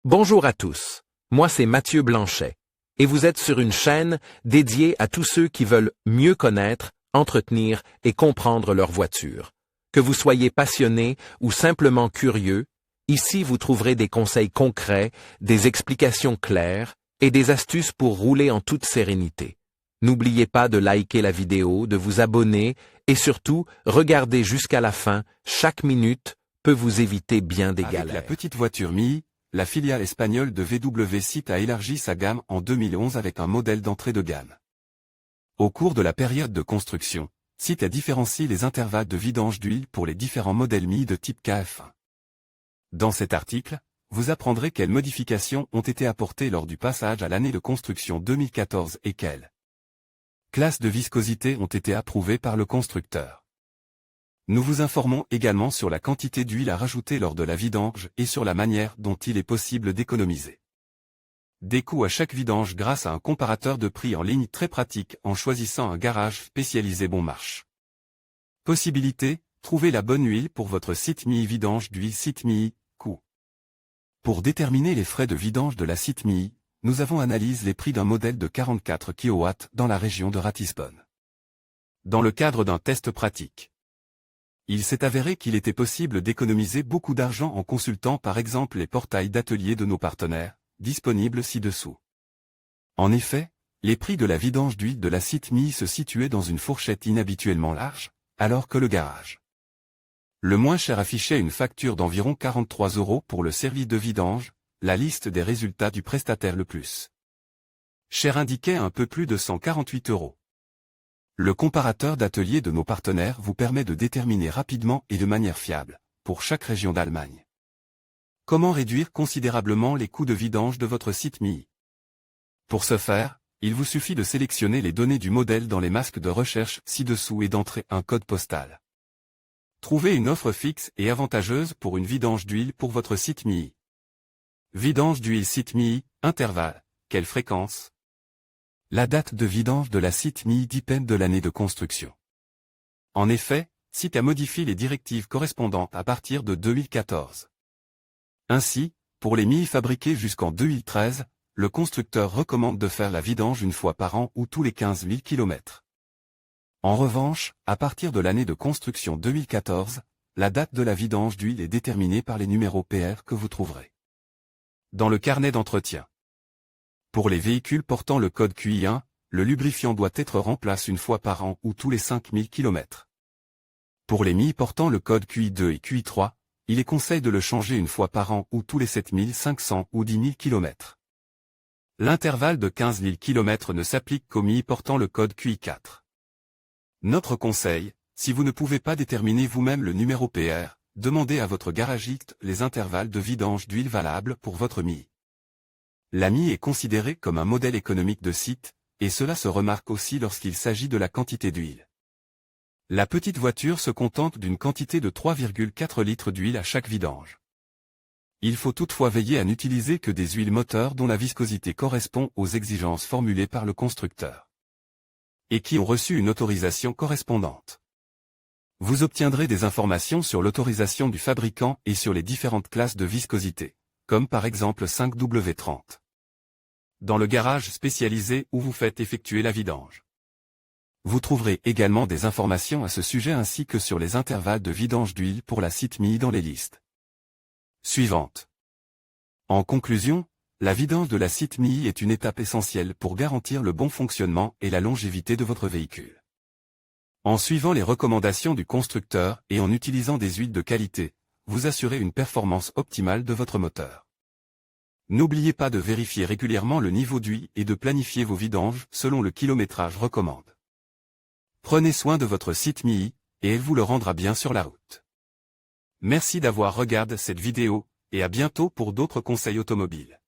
Bonjour à tous, moi c'est Mathieu Blanchet, et vous êtes sur une chaîne dédiée à tous ceux qui veulent mieux connaître, entretenir et comprendre leur voiture. Que vous soyez passionné ou simplement curieux, ici vous trouverez des conseils concrets, des explications claires et des astuces pour rouler en toute sérénité. N'oubliez pas de liker la vidéo, de vous abonner et surtout, regardez jusqu'à la fin, chaque minute peut vous éviter bien des galères. Avec la petite voiture Mii, la filiale espagnole de VW Seat a élargi sa gamme en 2011 avec un modèle d'entrée de gamme. Au cours de la période de construction, Seat a différencié les intervalles de vidange d'huile pour les différents modèles Mii de type KF1. Dans cet article, vous apprendrez quelles modifications ont été apportées lors du passage à l'année de construction 2014 et quelles classes de viscosité ont été approuvées par le constructeur. Nous vous informons également sur la quantité d'huile à rajouter lors de la vidange et sur la manière dont il est possible d'économiser des coûts à chaque vidange grâce à un comparateur de prix en ligne très pratique en choisissant un garage spécialisé Bon Marche. Possibilité, trouver la bonne huile pour votre Seat Mii vidange d'huile Seat Mii, coût. Pour déterminer les frais de vidange de la Seat Mii, nous avons analysé les prix d'un modèle de 44 kW dans la région de Ratisbonne. Dans le cadre d'un test pratique, il s'est avéré qu'il était possible d'économiser beaucoup d'argent en consultant par exemple les portails d'ateliers de nos partenaires, disponibles ci-dessous. En effet, les prix de la vidange d'huile de la Seat Mii se situaient dans une fourchette inhabituellement large, alors que le garage le moins cher affichait une facture d'environ 43 € pour le service de vidange, la liste des résultats du prestataire le plus cher indiquait un peu plus de 148 €. Le comparateur d'ateliers de nos partenaires vous permet de déterminer rapidement et de manière fiable, pour chaque région d'Allemagne, comment réduire considérablement les coûts de vidange de votre Seat Mii. Pour ce faire, il vous suffit de sélectionner les données du modèle dans les masques de recherche ci-dessous et d'entrer un code postal. Trouvez une offre fixe et avantageuse pour une vidange d'huile pour votre Seat Mii. Vidange d'huile Seat Mii, intervalle, quelle fréquence? La date de vidange de la Seat Mii dépend de l'année de construction. En effet, Seat a modifié les directives correspondantes à partir de 2014. Ainsi, pour les Mii fabriqués jusqu'en 2013, le constructeur recommande de faire la vidange une fois par an ou tous les 15 000 km. En revanche, à partir de l'année de construction 2014, la date de la vidange d'huile est déterminée par les numéros PR que vous trouverez dans le carnet d'entretien. Pour les véhicules portant le code QI1, le lubrifiant doit être remplacé une fois par an ou tous les 5000 km. Pour les Mii portant le code QI2 et QI3, il est conseillé de le changer une fois par an ou tous les 7500 ou 10 000 km. L'intervalle de 15 000 km ne s'applique qu'aux Mii portant le code QI4. Notre conseil, si vous ne pouvez pas déterminer vous-même le numéro PR, demandez à votre garagiste les intervalles de vidange d'huile valables pour votre Mii. La Mii est considérée comme un modèle économique de Seat, et cela se remarque aussi lorsqu'il s'agit de la quantité d'huile. La petite voiture se contente d'une quantité de 3,4 litres d'huile à chaque vidange. Il faut toutefois veiller à n'utiliser que des huiles moteurs dont la viscosité correspond aux exigences formulées par le constructeur et qui ont reçu une autorisation correspondante. Vous obtiendrez des informations sur l'autorisation du fabricant et sur les différentes classes de viscosité, comme par exemple 5W30. Dans le garage spécialisé où vous faites effectuer la vidange. Vous trouverez également des informations à ce sujet ainsi que sur les intervalles de vidange d'huile pour la Seat Mii dans les listes suivantes. En conclusion, la vidange de la Seat Mii est une étape essentielle pour garantir le bon fonctionnement et la longévité de votre véhicule. En suivant les recommandations du constructeur et en utilisant des huiles de qualité, vous assurez une performance optimale de votre moteur. N'oubliez pas de vérifier régulièrement le niveau d'huile et de planifier vos vidanges selon le kilométrage recommandé. Prenez soin de votre Seat Mii, et elle vous le rendra bien sur la route. Merci d'avoir regardé cette vidéo, et à bientôt pour d'autres conseils automobiles.